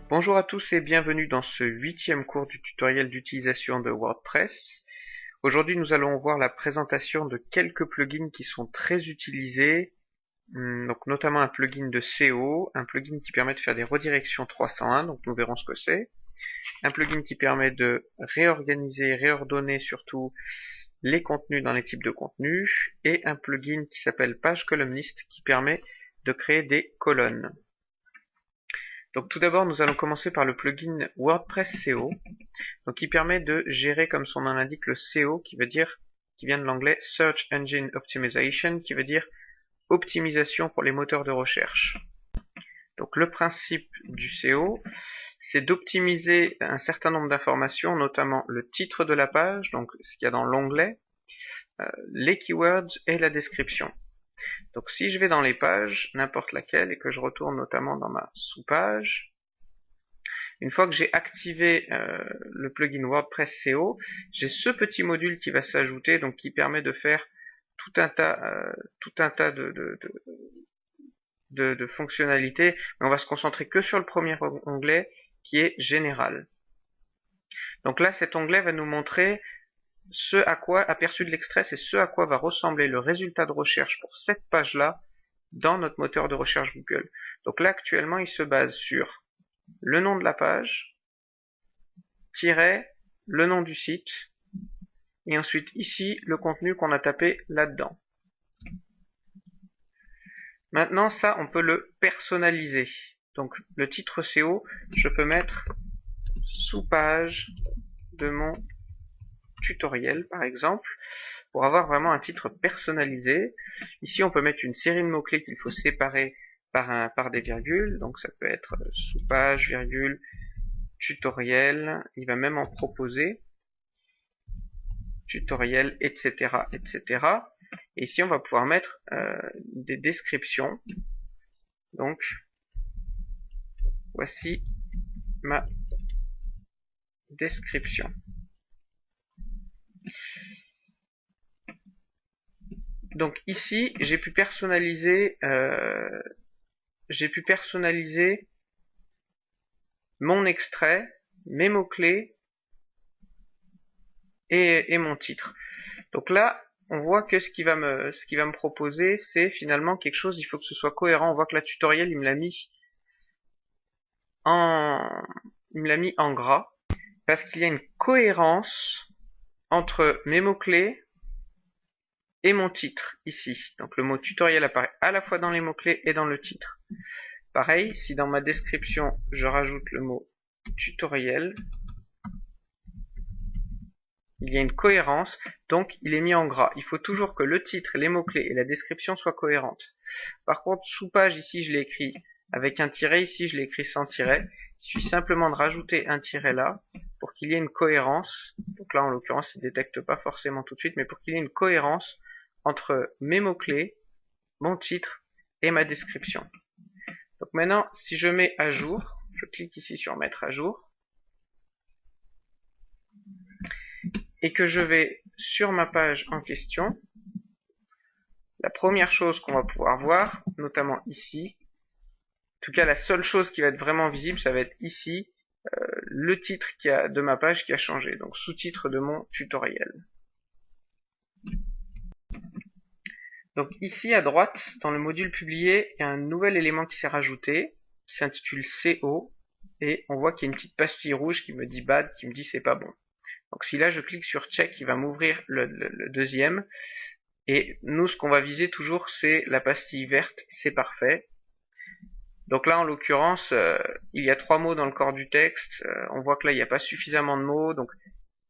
Bonjour à tous et bienvenue dans ce 8e cours du tutoriel d'utilisation de WordPress. Aujourd'hui, nous allons voir la présentation de quelques plugins qui sont très utilisés, donc notamment un plugin de SEO, un plugin qui permet de faire des redirections 301, donc nous verrons ce que c'est, un plugin qui permet de réorganiser, réordonner surtout les contenus dans les types de contenus, et un plugin qui s'appelle Page Columnist qui permet de créer des colonnes. Donc tout d'abord, nous allons commencer par le plugin WordPress SEO, donc qui permet de gérer, comme son nom l'indique, le SEO, qui vient de l'anglais Search Engine Optimization, qui veut dire optimisation pour les moteurs de recherche. Donc le principe du SEO, c'est d'optimiser un certain nombre d'informations, notamment le titre de la page, donc ce qu'il y a dans l'onglet, les keywords et la description. Donc si je vais dans les pages, n'importe laquelle, et que je retourne notamment dans ma sous-page, une fois que j'ai activé le plugin WordPress SEO, j'ai ce petit module qui va s'ajouter, donc qui permet de faire tout un tas de fonctionnalités, mais on va se concentrer que sur le premier onglet qui est Général. Donc là, cet onglet va nous montrer ce à quoi, aperçu de l'extrait, c'est ce à quoi va ressembler le résultat de recherche pour cette page-là dans notre moteur de recherche Google. Donc là, actuellement, il se base sur le nom de la page, tiret, le nom du site, et ensuite ici, le contenu qu'on a tapé là-dedans. Maintenant, ça, on peut le personnaliser. Donc, le titre SEO, je peux mettre sous-page de mon tutoriel, par exemple, pour avoir vraiment un titre personnalisé. Ici, on peut mettre une série de mots-clés qu'il faut séparer par des virgules. Donc, ça peut être sous-page, virgule, tutoriel. Il va même en proposer. Tutoriel, etc., etc. Et ici, on va pouvoir mettre des descriptions. Donc, voici ma description. Donc ici, j'ai pu personnaliser mon extrait, mes mots-clés et mon titre. Donc là, on voit que ce qui va me proposer, c'est finalement quelque chose, il faut que ce soit cohérent. On voit que la tutoriel, il me l'a mis en gras, parce qu'il y a une cohérence entre mes mots-clés et mon titre ici. Donc le mot tutoriel apparaît à la fois dans les mots-clés et dans le titre. Pareil, si dans ma description, je rajoute le mot tutoriel, il y a une cohérence, donc il est mis en gras. Il faut toujours que le titre, les mots-clés et la description soient cohérentes. Par contre, sous page, ici, je l'ai écrit avec un tiret, ici, je l'ai écrit sans tiret. Il suffit simplement de rajouter un tiret là, pour qu'il y ait une cohérence. Donc là, en l'occurrence, il ne détecte pas forcément tout de suite, mais pour qu'il y ait une cohérence entre mes mots-clés, mon titre et ma description. Donc maintenant, si je mets à jour, je clique ici sur mettre à jour, et que je vais sur ma page en question, la première chose qu'on va pouvoir voir, notamment ici, en tout cas la seule chose qui va être vraiment visible, ça va être ici, le titre de ma page qui a changé, donc sous-titre de mon tutoriel. Donc ici à droite, dans le module publié, il y a un nouvel élément qui s'est rajouté, qui s'intitule CO, et on voit qu'il y a une petite pastille rouge qui me dit bad, qui me dit c'est pas bon. Donc si là je clique sur check, il va m'ouvrir le deuxième, et nous ce qu'on va viser toujours c'est la pastille verte, c'est parfait. Donc là en l'occurrence, il y a 3 mots dans le corps du texte, on voit que là il n'y a pas suffisamment de mots, donc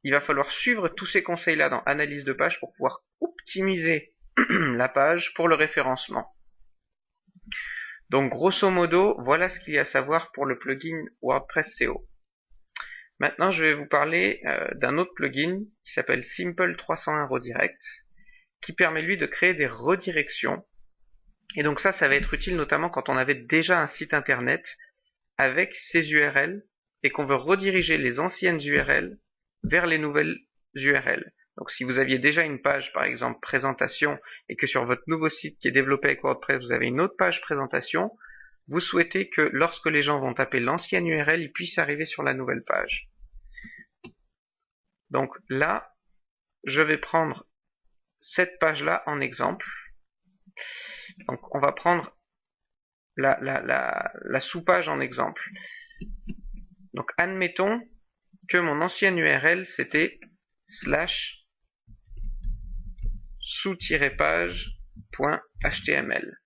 il va falloir suivre tous ces conseils là dans analyse de page pour pouvoir optimiser la page pour le référencement. Donc grosso modo, voilà ce qu'il y a à savoir pour le plugin WordPress SEO. Maintenant, je vais vous parler d'un autre plugin qui s'appelle Simple 301 Redirect, qui permet lui de créer des redirections. Et donc ça va être utile notamment quand on avait déjà un site internet avec ses URL et qu'on veut rediriger les anciennes URL vers les nouvelles URL. Donc si vous aviez déjà une page, par exemple présentation, et que sur votre nouveau site qui est développé avec WordPress, vous avez une autre page présentation, vous souhaitez que lorsque les gens vont taper l'ancienne URL, ils puissent arriver sur la nouvelle page. Donc là, je vais prendre cette page-là en exemple. Donc on va prendre la sous-page en exemple. Donc admettons que mon ancienne URL c'était slash sous-page.html.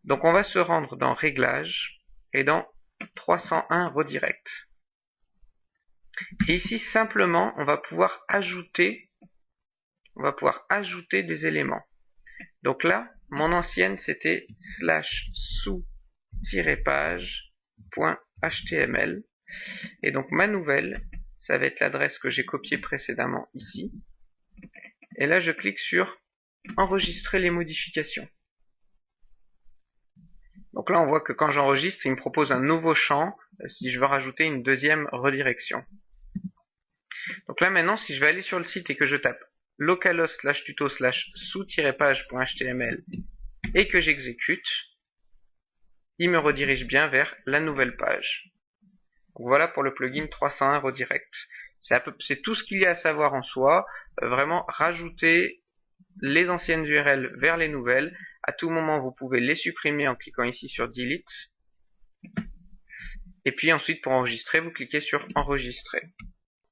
Donc on va se rendre dans Réglages et dans 301 Redirect. Et ici simplement on va pouvoir ajouter des éléments. Donc là, mon ancienne c'était slash sous-page.html. Et donc ma nouvelle, ça va être l'adresse que j'ai copiée précédemment ici. Et là je clique sur enregistrer les modifications. Donc là on voit que quand j'enregistre, il me propose un nouveau champ si je veux rajouter une deuxième redirection. Donc là maintenant, si je vais aller sur le site et que je tape localhost/tuto/sous-page.html et que j'exécute, il me redirige bien vers la nouvelle page. Donc voilà pour le plugin 301 Redirect. C'est tout ce qu'il y a à savoir en soi. Vraiment rajouter les anciennes URL vers les nouvelles. À tout moment, vous pouvez les supprimer en cliquant ici sur Delete. Et puis ensuite, pour enregistrer, vous cliquez sur Enregistrer.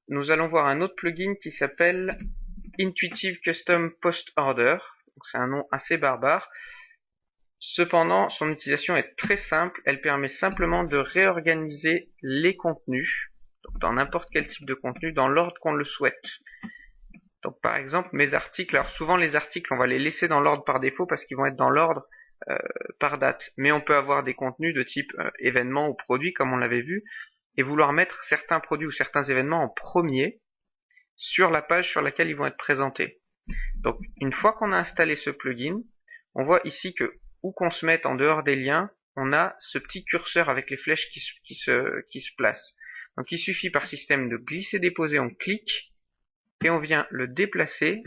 Nous allons voir un autre plugin qui s'appelle Intuitive Custom Post Order. C'est un nom assez barbare. Cependant, son utilisation est très simple. Elle permet simplement de réorganiser les contenus, donc dans n'importe quel type de contenu, dans l'ordre qu'on le souhaite. Donc par exemple, mes articles, alors souvent les articles, on va les laisser dans l'ordre par défaut parce qu'ils vont être dans l'ordre par date. Mais on peut avoir des contenus de type événements ou produits, comme on l'avait vu, et vouloir mettre certains produits ou certains événements en premier sur la page sur laquelle ils vont être présentés. Donc une fois qu'on a installé ce plugin, on voit ici que où qu'on se mette en dehors des liens, on a ce petit curseur avec les flèches qui se placent. Donc il suffit par système de glisser-déposer, on clique et on vient le déplacer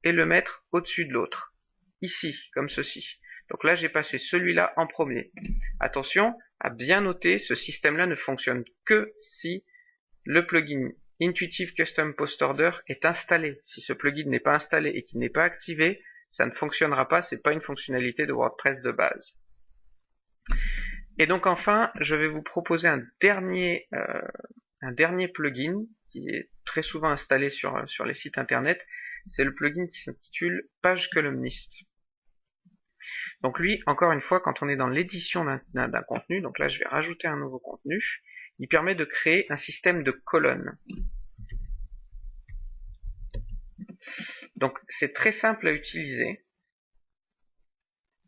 et le mettre au-dessus de l'autre. Ici, comme ceci. Donc là, j'ai passé celui-là en premier. Attention à bien noter, ce système-là ne fonctionne que si le plugin Intuitive Custom Post Order est installé. Si ce plugin n'est pas installé et qu'il n'est pas activé, ça ne fonctionnera pas, c'est pas une fonctionnalité de WordPress de base. Et donc enfin, je vais vous proposer un dernier plugin qui est très souvent installé sur les sites internet. C'est le plugin qui s'intitule Page Columnist. Donc lui, encore une fois, quand on est dans l'édition d'un contenu, donc là je vais rajouter un nouveau contenu, il permet de créer un système de colonnes. Donc c'est très simple à utiliser.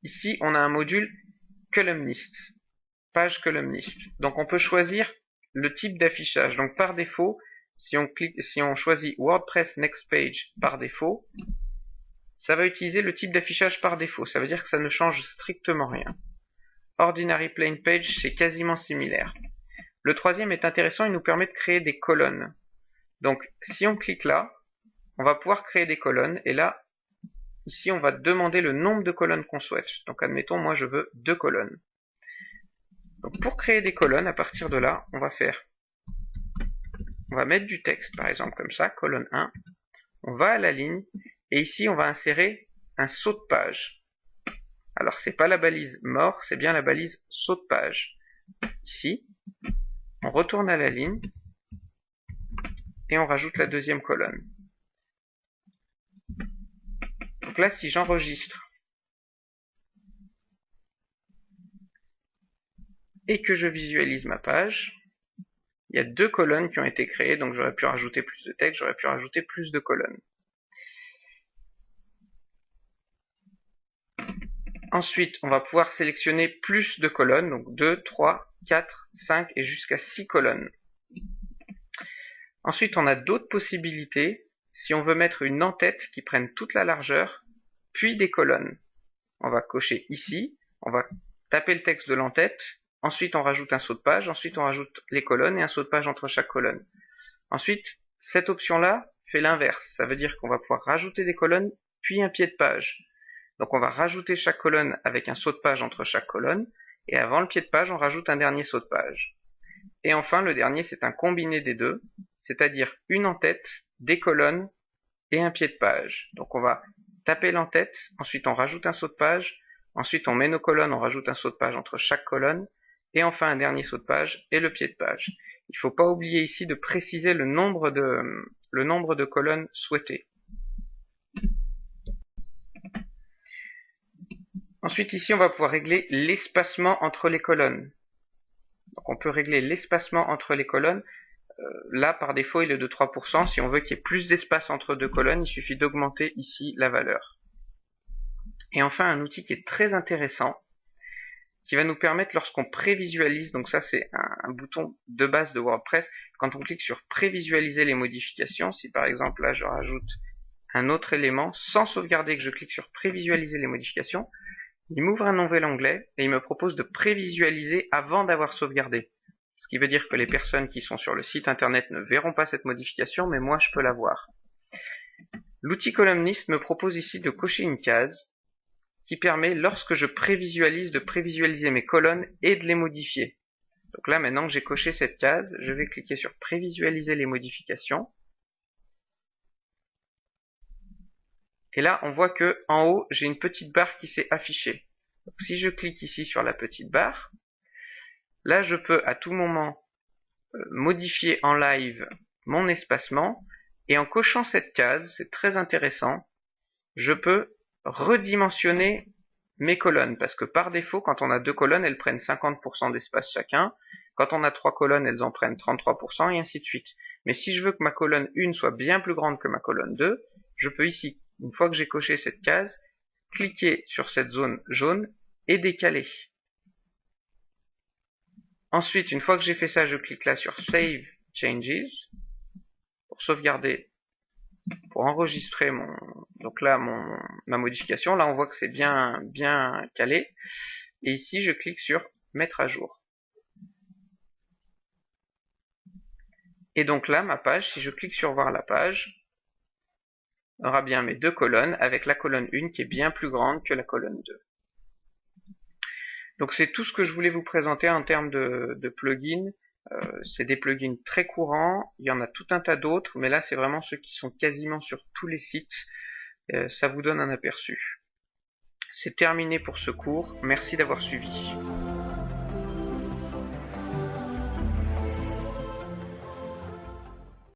Ici, on a un module Columnist, page Columnist. Donc on peut choisir le type d'affichage. Donc par défaut, si on choisit WordPress Next Page par défaut, ça va utiliser le type d'affichage par défaut. Ça veut dire que ça ne change strictement rien. Ordinary Plain Page, c'est quasiment similaire. Le troisième est intéressant, il nous permet de créer des colonnes. Donc si on clique là, on va pouvoir créer des colonnes. Et là, ici, on va demander le nombre de colonnes qu'on souhaite. Donc admettons, moi je veux 2 colonnes. Donc pour créer des colonnes, à partir de là, on va mettre du texte, par exemple comme ça, colonne 1. On va à la ligne, et ici on va insérer un saut de page. Alors c'est pas la balise mort, c'est bien la balise saut de page. Ici, on retourne à la ligne, et on rajoute la deuxième colonne. Donc là, si j'enregistre, et que je visualise ma page, il y a 2 colonnes qui ont été créées, donc j'aurais pu rajouter plus de texte, j'aurais pu rajouter plus de colonnes. Ensuite, on va pouvoir sélectionner plus de colonnes, donc 2, 3, 4, 5 et jusqu'à 6 colonnes. Ensuite, on a d'autres possibilités. Si on veut mettre une en-tête qui prenne toute la largeur, puis des colonnes. On va cocher ici, on va taper le texte de l'en-tête, ensuite on rajoute un saut de page, ensuite on rajoute les colonnes et un saut de page entre chaque colonne. Ensuite, cette option-là fait l'inverse. Ça veut dire qu'on va pouvoir rajouter des colonnes, puis un pied de page. Donc on va rajouter chaque colonne avec un saut de page entre chaque colonne, et avant le pied de page, on rajoute un dernier saut de page. Et enfin, le dernier, c'est un combiné des deux, c'est-à-dire une en-tête, des colonnes et un pied de page. Donc on va taper l'en-tête, ensuite on rajoute un saut de page, ensuite on met nos colonnes, on rajoute un saut de page entre chaque colonne, et enfin un dernier saut de page et le pied de page. Il ne faut pas oublier ici de préciser le nombre de colonnes souhaitées. Ensuite ici on va pouvoir régler l'espacement entre les colonnes. Donc on peut régler l'espacement entre les colonnes. Là par défaut il est de 3%. Si on veut qu'il y ait plus d'espace entre deux colonnes, il suffit d'augmenter ici la valeur. Et enfin un outil qui est très intéressant, qui va nous permettre lorsqu'on prévisualise, donc ça c'est un bouton de base de WordPress, quand on clique sur prévisualiser les modifications, si par exemple là je rajoute un autre élément, sans sauvegarder que je clique sur prévisualiser les modifications, il m'ouvre un nouvel onglet et il me propose de prévisualiser avant d'avoir sauvegardé. Ce qui veut dire que les personnes qui sont sur le site internet ne verront pas cette modification, mais moi je peux la voir. L'outil columniste me propose ici de cocher une case qui permet, lorsque je prévisualise, de prévisualiser mes colonnes et de les modifier. Donc là, maintenant que j'ai coché cette case, je vais cliquer sur prévisualiser les modifications. Et là, on voit que en haut, j'ai une petite barre qui s'est affichée. Donc, si je clique ici sur la petite barre, là, je peux à tout moment modifier en live mon espacement. Et en cochant cette case, c'est très intéressant, je peux redimensionner mes colonnes, parce que par défaut, quand on a deux colonnes, elles prennent 50% d'espace chacun. Quand on a trois colonnes, elles en prennent 33%, et ainsi de suite. Mais si je veux que ma colonne 1 soit bien plus grande que ma colonne 2, je peux ici, une fois que j'ai coché cette case, cliquer sur cette zone jaune et décaler. Ensuite, une fois que j'ai fait ça, je clique là sur Save Changes pour sauvegarder, pour enregistrer ma modification. Là, on voit que c'est bien calé. Et ici, je clique sur Mettre à jour. Et donc là, ma page, si je clique sur Voir la page, aura bien mes deux colonnes avec la colonne 1 qui est bien plus grande que la colonne 2. Donc c'est tout ce que je voulais vous présenter en termes de plugins. C'est des plugins très courants, il y en a tout un tas d'autres, mais là c'est vraiment ceux qui sont quasiment sur tous les sites. Ça vous donne un aperçu. C'est terminé pour ce cours, merci d'avoir suivi.